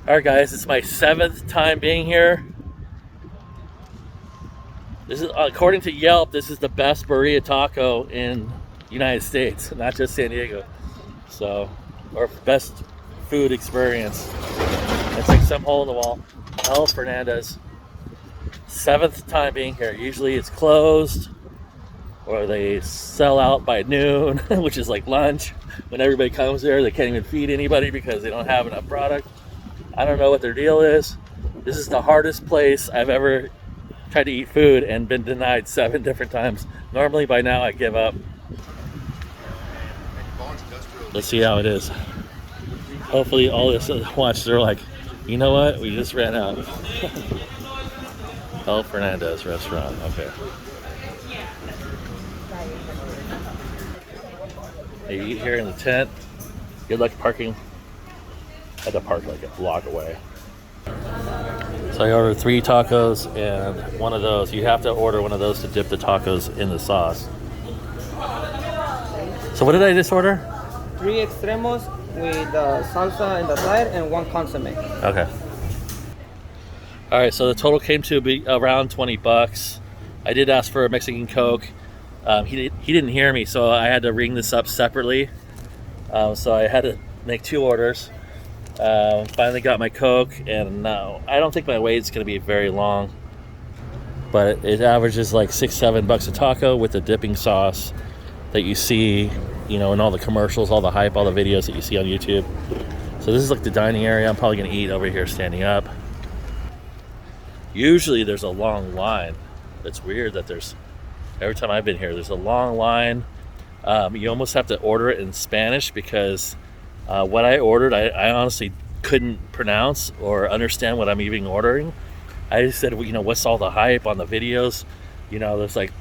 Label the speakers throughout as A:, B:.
A: Alright guys, it's my 7th time being here. This is, according to Yelp, this is the best birria taco in the United States, not just San Diego. So, or best food experience. It's like some hole in the wall. El Fernandez. 7th time being here. Usually it's closed or they sell out by noon, which is like lunch. When everybody comes there, they can't even feed anybody because they don't have enough product. I don't know what their deal is. This is the hardest place I've ever tried to eat food and been denied 7 different times. Normally by now I give up. Let's see how it is. Hopefully all this watch, they're like, you know what? We just ran out. El Fernandez Restaurant. Okay. You eat here in the tent. Good luck parking. I had to park like a block away. So I ordered 3 tacos and one of those. You have to order one of those to dip the tacos in the sauce. So what did I just order?
B: 3 extremos with salsa in the side and 1 consomme.
A: Okay. All right, so the total came to be around 20 bucks. I did ask for a Mexican Coke. He didn't hear me, so I had to ring this up separately. So I had to make 2 orders. Finally got my Coke, and now I don't think my wait's going to be very long, but it averages like $6-7 bucks a taco with the dipping sauce that you see, you know, in all the commercials, all the hype, all the videos that you see on YouTube. So this is like the dining area. I'm probably going to eat over here standing up. Usually there's a long line. It's weird that every time I've been here, there's a long line. You almost have to order it in Spanish because what I ordered, I honestly couldn't pronounce or understand what I'm even ordering. I just said, well, you know, what's all the hype on the videos? You know, there's like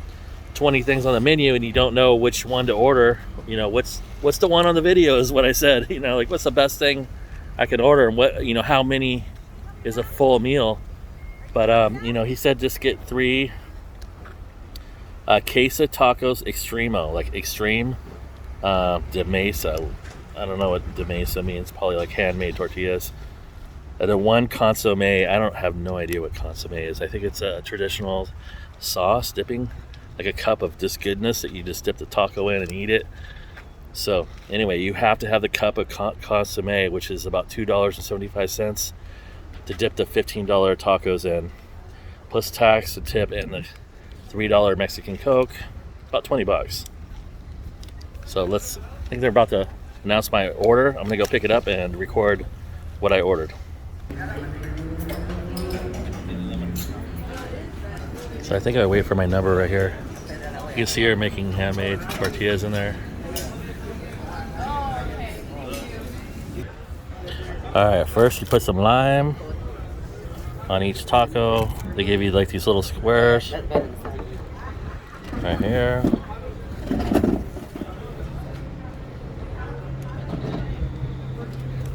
A: 20 things on the menu and you don't know which one to order. You know, what's the one on the video is what I said. You know, like what's the best thing I can order and what, you know, how many is a full meal? But, you know, he said just get 3 queso tacos extremo, like extreme de mesa. I don't know what de mesa means. Probably like handmade tortillas. And then 1 consomme. I have no idea what consomme is. I think it's a traditional sauce dipping, like a cup of just goodness that you just dip the taco in and eat it. So anyway, you have to have the cup of consomme, which is about $2.75 to dip the $15 tacos in, plus tax, the tip, and the $3 Mexican Coke, about 20 bucks. So I think they're about to announce my order. I'm gonna go pick it up and record what I ordered. So I think I wait for my number right here. You can see her making handmade tortillas in there. All right, first you put some lime on each taco. They give you like these little squares right here.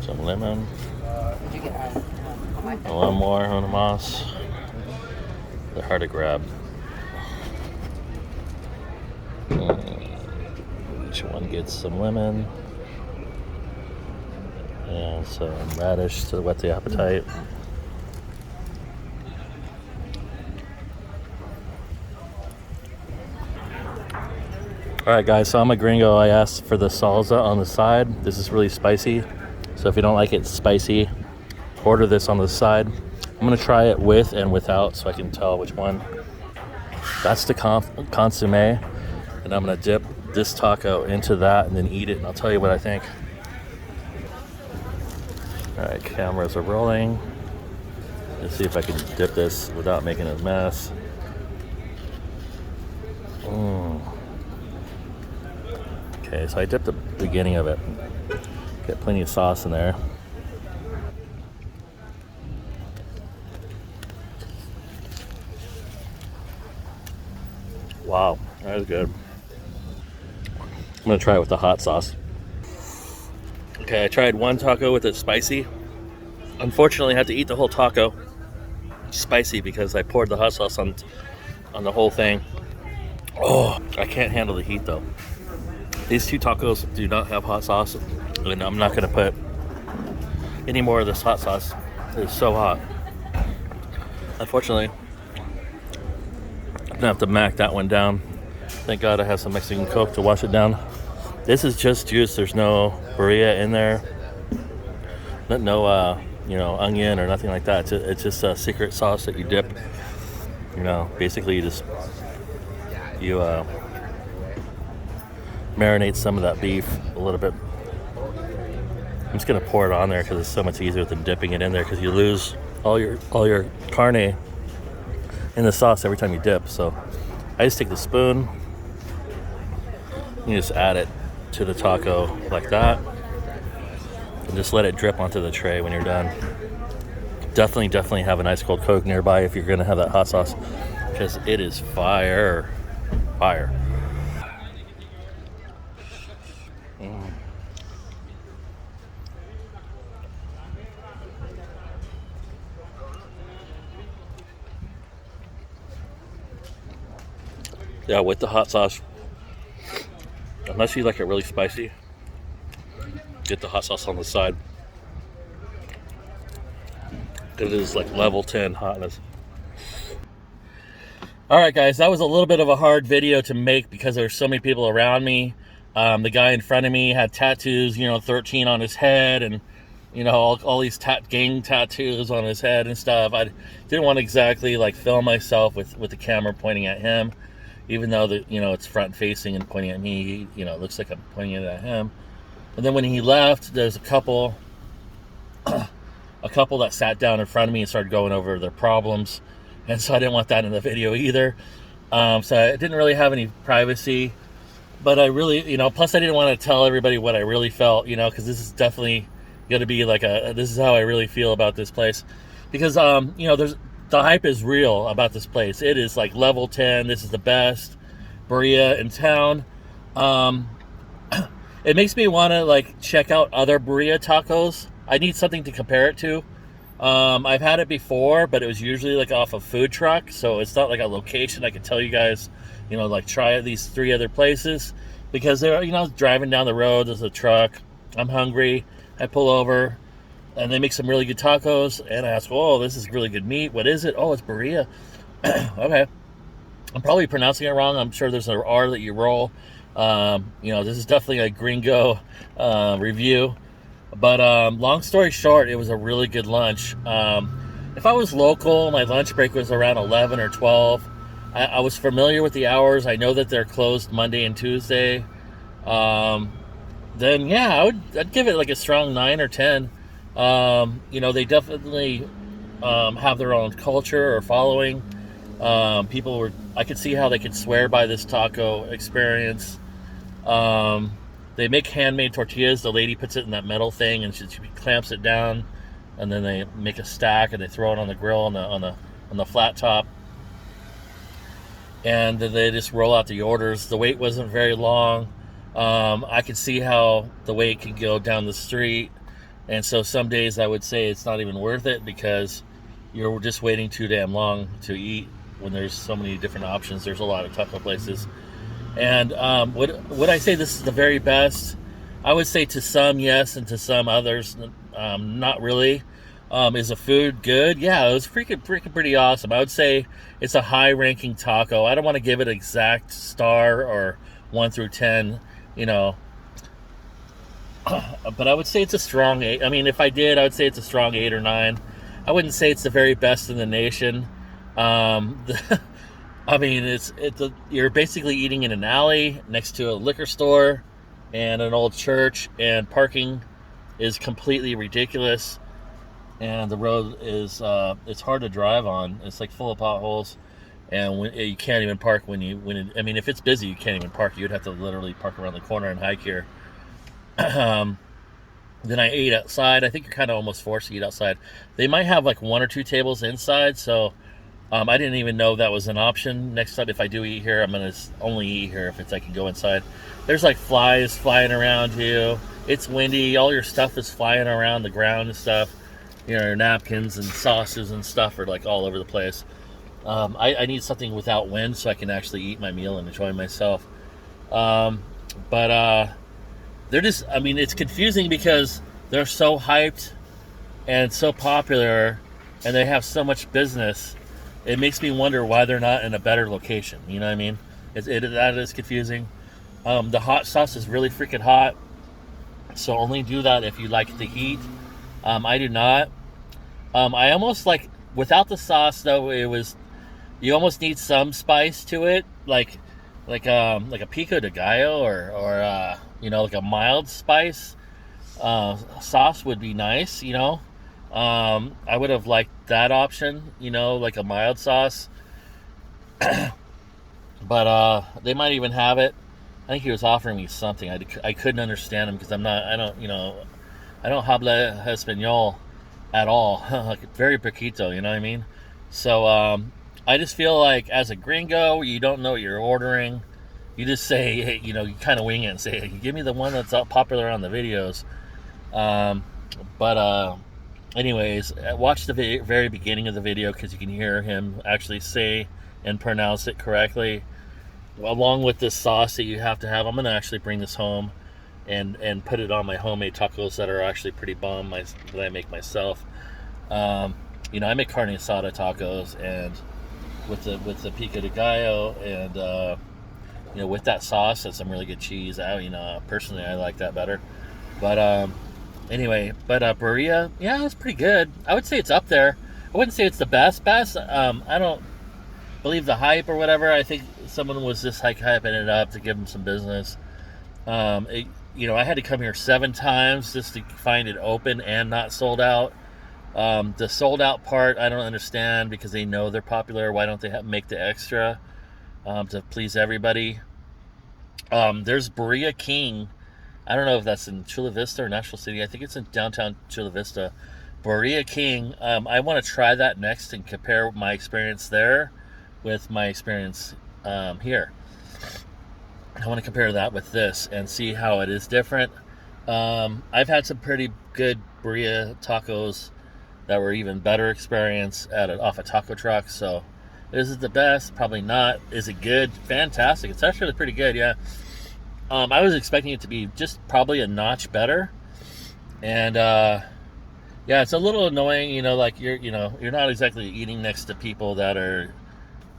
A: Some lemon. One more on the moss. They're hard to grab. Each one gets some lemon and some radish to whet the appetite. Alright guys, so I'm a gringo. I asked for the salsa on the side. This is really spicy, so if you don't like it spicy, order this on the side. I'm going to try it with and without so I can tell which one. That's the consomme, and I'm going to dip this taco into that and then eat it, and I'll tell you what I think. Alright, cameras are rolling. Let's see if I can dip this without making a mess. Okay, so I dipped the beginning of it. Get plenty of sauce in there. Wow, that is good. I'm gonna try it with the hot sauce. Okay, I tried 1 taco with it spicy. Unfortunately, I had to eat the whole taco spicy because I poured the hot sauce on the whole thing. Oh, I can't handle the heat though. These 2 tacos do not have hot sauce, and I'm not gonna put any more of this hot sauce. It is so hot. Unfortunately, I'm gonna have to mac that one down. Thank God I have some Mexican Coke to wash it down. This is just juice. There's no birria in there. No, onion or nothing like that. It's just a secret sauce that you dip. Basically you marinate some of that beef a little bit. I'm just gonna pour it on there because it's so much easier than dipping it in there, because you lose all your carne in the sauce every time you dip. So I just take the spoon, you just add it to the taco like that, and just let it drip onto the tray when you're done. Definitely have an ice cold Coke nearby if you're gonna have that hot sauce, because it is fire. Yeah, with the hot sauce, unless you like it really spicy, get the hot sauce on the side. It is like level 10 hotness. Alright guys, that was a little bit of a hard video to make because there's so many people around me. The guy in front of me had tattoos, 13 on his head, and all these gang tattoos on his head and stuff. I didn't want to exactly like film myself with the camera pointing at him, even though it's front facing and pointing at me. It looks like I'm pointing it at him. And then when he left, there's a couple that sat down in front of me and started going over their problems, and so I didn't want that in the video either. So I didn't really have any privacy, but I really, plus I didn't want to tell everybody what I really felt, because this is definitely going to be like this is how I really feel about this place, because the hype is real about this place. It is like level 10. This is the best birria in town. It makes me want to like check out other birria tacos. I need something to compare it to. I've had it before, but it was usually like off a food truck, so it's not like a location I can tell you guys, like try these 3 other places, because they're, driving down the road, there's a truck, I'm hungry, I pull over, and they make some really good tacos, and I ask, oh, this is really good meat, what is it? Oh, it's birria. Okay. I'm probably pronouncing it wrong. I'm sure there's an R that you roll. This is definitely a gringo review. But long story short, it was a really good lunch. If I was local, my lunch break was around 11 or 12. I was familiar with the hours. I know that they're closed Monday and Tuesday. Then yeah, I'd give it like a strong 9 or 10. They definitely have their own culture or following. I could see how they could swear by this taco experience. They make handmade tortillas. The lady puts it in that metal thing and she clamps it down, and then they make a stack and they throw it on the grill on the flat top, and then they just roll out the orders. The wait wasn't very long. I could see how the wait could go down the street, and so some days I would say it's not even worth it because you're just waiting too damn long to eat when there's so many different options. There's a lot of taco places. And would I say this is the very best? I would say to some yes, and to some others not really. Is the food good? Yeah, it was freaking pretty awesome. I would say it's a high ranking taco. I don't want to give it an exact star or 1 through 10, but I would say it's a strong 8. I mean, if I did, I would say it's a strong 8 or 9. I wouldn't say it's the very best in the nation. You're basically eating in an alley next to a liquor store and an old church, and parking is completely ridiculous, and the road is it's hard to drive on. It's like full of potholes, and you can't even park if it's busy, you can't even park. You'd have to literally park around the corner and hike here. Then I ate outside. I think you're kind of almost forced to eat outside. They might have like 1 or 2 tables inside, so I didn't even know that was an option. Next time, if I do eat here, I'm going to only eat here if I can go inside. There's like flies flying around you. It's windy. All your stuff is flying around the ground and stuff. Your napkins and sauces and stuff are like all over the place. I need something without wind so I can actually eat my meal and enjoy myself. But they're just, it's confusing because they're so hyped and it's so popular, and they have so much business. It makes me wonder why they're not in a better location. You know what I mean? That is confusing. The hot sauce is really freaking hot, so only do that if you like the heat. I do not. I almost like without the sauce though. You almost need some spice to it, like a pico de gallo or like a mild spice. Sauce would be nice. I would have liked that option. Like a mild sauce, but they might even have it. I think he was offering me something. I couldn't understand him because I don't habla español at all. Like very poquito, you know what I mean? So I just feel like as a gringo, you don't know what you're ordering. You just say, hey, you kind of wing it and say, hey, give me the one that's popular on the videos. But anyways, watch the very beginning of the video because you can hear him actually say and pronounce it correctly. Along with this sauce that you have to have, I'm going to actually bring this home and put it on my homemade tacos that are actually pretty bomb that I make myself. I make carne asada tacos and with the pico de gallo and with that sauce and some really good cheese. Personally I like that better. But anyway, birria, yeah, it's pretty good. I would say it's up there. I wouldn't say it's the best. I don't believe the hype or whatever. I think someone was just hyping it up to give them some business. I had to come here 7 times just to find it open and not sold out. The sold out part I don't understand because they know they're popular. Why don't they make the extra to please everybody? There's Birria King. I don't know if that's in Chula Vista or Nashville City. I think it's in downtown Chula Vista. Birria King. I want to try that next and compare my experience there with my experience here. I want to compare that with this and see how it is different. I've had some pretty good birria tacos that were even better experience off a taco truck. So, is it the best? Probably not. Is it good? Fantastic. It's actually pretty good. Yeah. I was expecting it to be just probably a notch better, and yeah, it's a little annoying. Like you're not exactly eating next to people that are.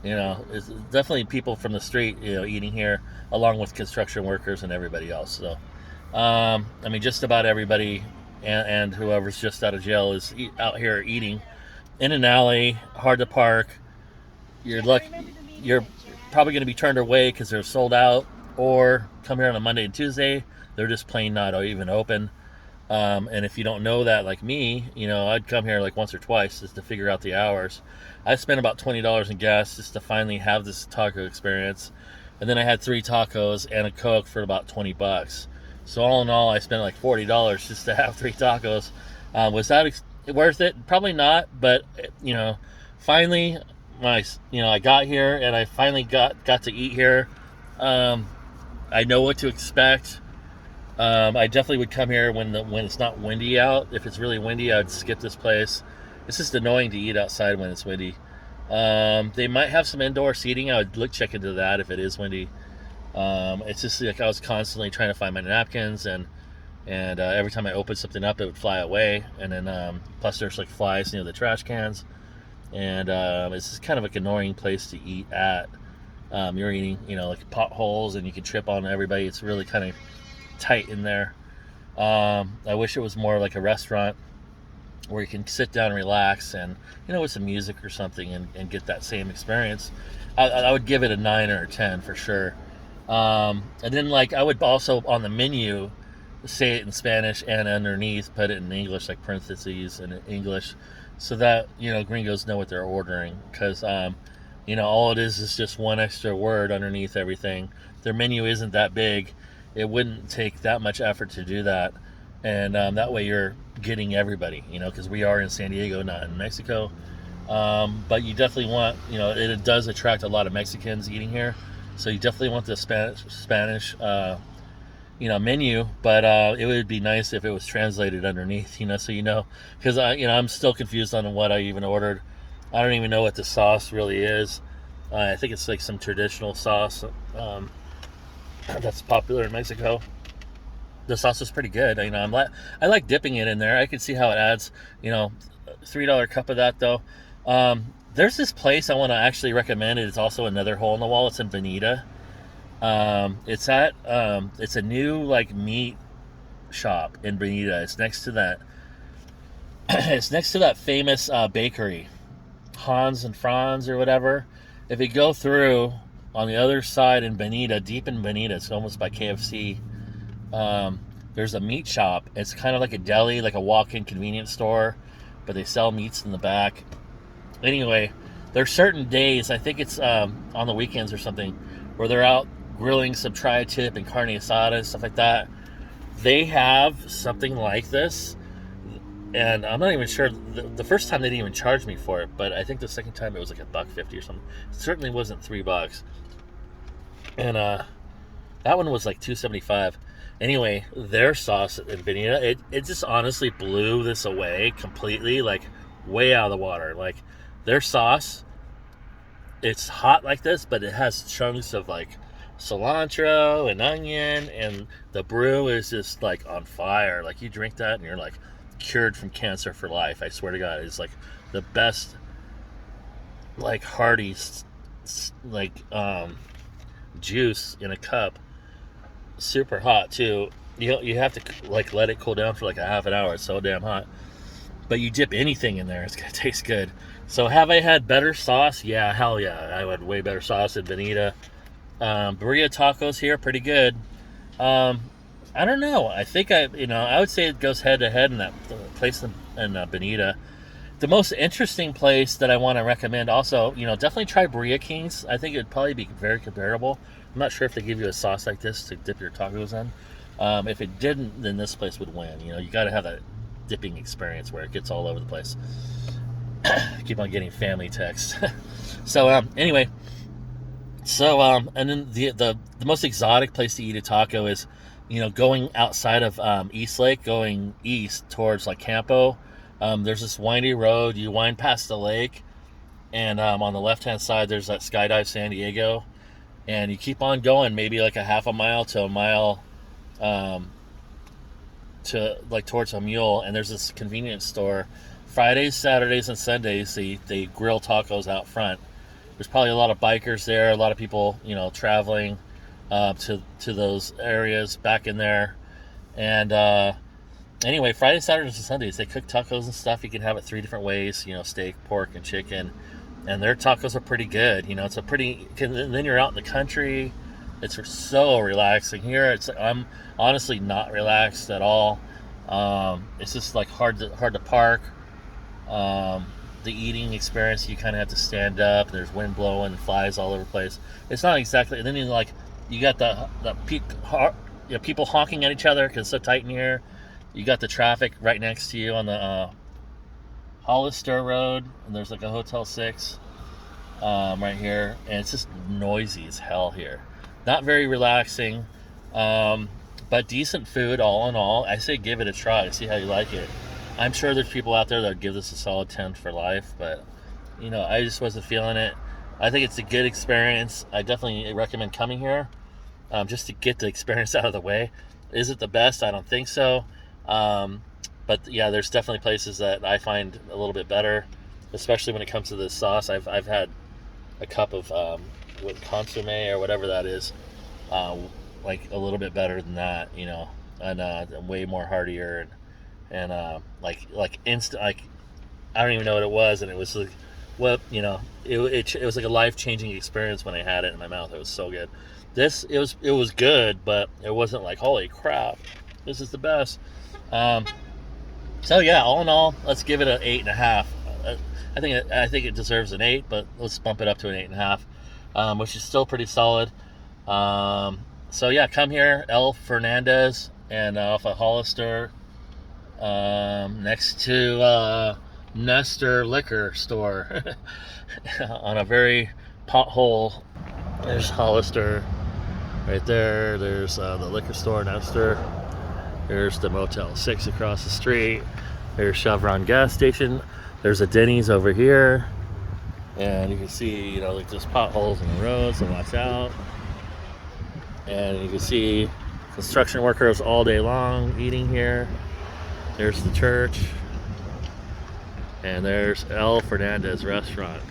A: It's definitely people from the street, eating here, along with construction workers and everybody else. So, just about everybody and whoever's just out of jail is out here eating in an alley, hard to park. You're probably going to be turned away because they're sold out, or come here on a Monday and Tuesday, they're just plain not even open. And if you don't know that, like me, I'd come here like once or twice just to figure out the hours. I spent about $20 in gas just to finally have this taco experience. And then I had 3 tacos and a Coke for about $20. So all in all, I spent like $40 just to have 3 tacos. Was that worth it? Probably not. But, finally, I got here and I finally got to eat here. I know what to expect. I definitely would come here when it's not windy out. If it's really windy, I'd skip this place. It's just annoying to eat outside when it's windy. They might have some indoor seating. I would check into that if it is windy. It's just like I was constantly trying to find my napkins, and every time I opened something up, it would fly away. And then plus there's like flies near the trash cans, and it's just kind of like an annoying place to eat at. You're eating, like potholes, and you can trip on everybody. It's really kind of tight in there. I wish it was more like a restaurant where you can sit down and relax and with some music or something and get that same experience. I would give it a 9 or a 10 for sure. And then like I would also on the menu say it in Spanish and underneath put it in English, like parentheses in English, so that gringos know what they're ordering, because all it is just one extra word underneath everything. Their menu isn't that big. It wouldn't take that much effort to do that. And that way you're getting everybody, because we are in San Diego, not in Mexico. But you definitely want, it does attract a lot of Mexicans eating here. So you definitely want the Spanish menu. But it would be nice if it was translated underneath, so because I'm still confused on what I even ordered. I don't even know what the sauce really is. I think it's like some traditional sauce that's popular in Mexico. the sauce is pretty good. You know, I like dipping it in there. I can see how it adds. You know, $3 cup of that though. There's this place I want to actually recommend. It's also another hole in the wall. It's in Bonita. It's a new like meat shop in Bonita. It's next to that. It's next to that famous bakery, Hans and Franz or whatever. If you go through on the other side in Bonita, deep in Bonita, it's almost by KFC. There's a meat shop. It's kind of like a deli, like a walk-in convenience store, but they sell meats in the back. Anyway, there's certain days, I think it's on the weekends or something, where they're out grilling some tri-tip and carne asada and stuff like that. They have something like this, and I'm not even sure. The first time they didn't even charge me for it, but I think the second time it was like $1.50 or something. It certainly wasn't $3. And that one was like $2.75. Anyway, their sauce in Bonita, it just honestly blew this away completely, like way out of the water. Like their sauce, it's hot like this, but it has chunks of like cilantro and onion, and the brew is just like on fire. Like you drink that and you're like cured from cancer for life. I swear to God, it's like the best, like hearty, like juice in a cup. Super hot too. You have to like let it cool down for like a half an hour. It's so damn hot. But you dip anything in there, it's gonna taste good. So have I had better sauce? Yeah, hell yeah. I had way better sauce in Bonita. Birria tacos here, pretty good. I don't know. I think I would say it goes head to head in that place in Bonita. The most interesting place that I want to recommend also, definitely try Birria Kings. I think it'd probably be very comparable. I'm not sure if they give you a sauce like this to dip your tacos in. If it didn't, then this place would win. You got to have that dipping experience where it gets all over the place. Keep on getting family texts. So anyway, and then the most exotic place to eat a taco is, going outside of East Lake, going east towards like Campo. There's this windy road. You wind past the lake, and on the left-hand side, there's that Skydive San Diego. And you keep on going, maybe like a half a mile to a mile, to like towards a mule. And there's this convenience store. Fridays, Saturdays, and Sundays, they grill tacos out front. There's probably a lot of bikers there, a lot of people, traveling to those areas back in there. And anyway, Fridays, Saturdays, and Sundays, they cook tacos and stuff. You can have it 3 different ways, steak, pork, and chicken. And their tacos are pretty good. It's a pretty. Then you're out in the country. It's so relaxing. Here, I'm honestly not relaxed at all. It's just like hard to park. The eating experience, you kind of have to stand up. There's wind blowing, flies all over the place. It's not exactly. And then you got the people honking at each other because it's so tight in here. You got the traffic right next to you on the Hollister Road, and there's like a Hotel 6 right here, and it's just noisy as hell here. Not very relaxing, but decent food all in all. I say give it a try, see how you like it. I'm sure there's people out there that would give this a solid 10 for life, but I just wasn't feeling it. I think it's a good experience. I definitely recommend coming here just to get the experience out of the way. Is it the best? I don't think so. But yeah, there's definitely places that I find a little bit better, especially when it comes to this sauce. I've had a cup of with consomme or whatever that is, like a little bit better than that, and way more heartier and like instant. Like I don't even know what it was, and it was like, it was like a life-changing experience when I had it in my mouth. It was so good. It was good, but it wasn't like holy crap, this is the best. So yeah, all in all, let's give it an 8.5. I think it deserves an 8, but let's bump it up to an 8.5, which is still pretty solid. So yeah, come here, El Fernandez, and off of Hollister, next to Nestor Liquor Store, on a very pothole. There's Hollister right there. There's the liquor store, Nestor. There's the Motel 6 across the street. There's Chevron gas station. There's a Denny's over here. And you can see, like there's potholes in the road, so watch out. And you can see Construction workers all day long eating here. There's the church. And there's El Fernandez Restaurant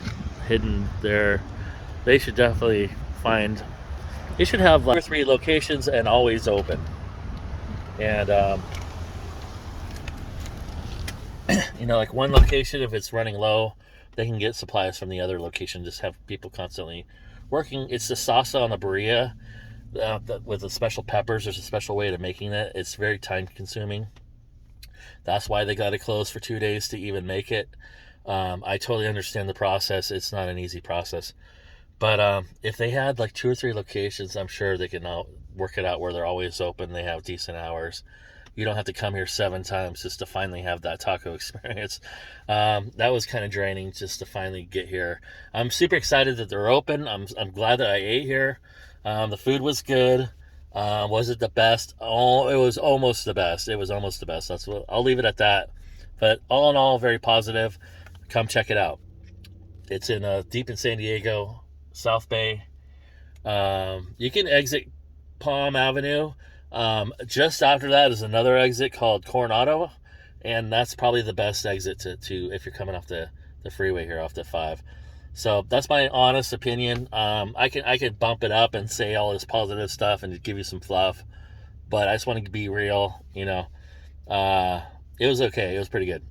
A: hidden there. They should definitely find, they should have like 2 or 3 locations and always open. And, you know, like one location, if it's running low, they can get supplies from the other location. Just have people constantly working. It's the salsa on the birria with the special peppers. There's a special way to making it. It's very time consuming. That's why they got to close for 2 days to even make it. I totally understand the process. It's not an easy process. But if they had like 2 or 3 locations, I'm sure they can work it out where they're always open. They have decent hours. You don't have to come here 7 times just to finally have that taco experience. That was kind of draining just to finally get here. I'm super excited that they're open. I'm glad that I ate here. The food was good. Was it the best? Oh, it was almost the best. It was almost the best. That's what I'll leave it at that. But all in all, very positive. Come check it out. It's in deep in San Diego, South Bay. You can exit Palm Avenue. Just after that is another exit called Coronado, and that's probably the best exit to if you're coming off the freeway here off the 5. So that's my honest opinion. I can bump it up and say all this positive stuff and give you some fluff, but I just want to be real. You know, it was okay. It was pretty good.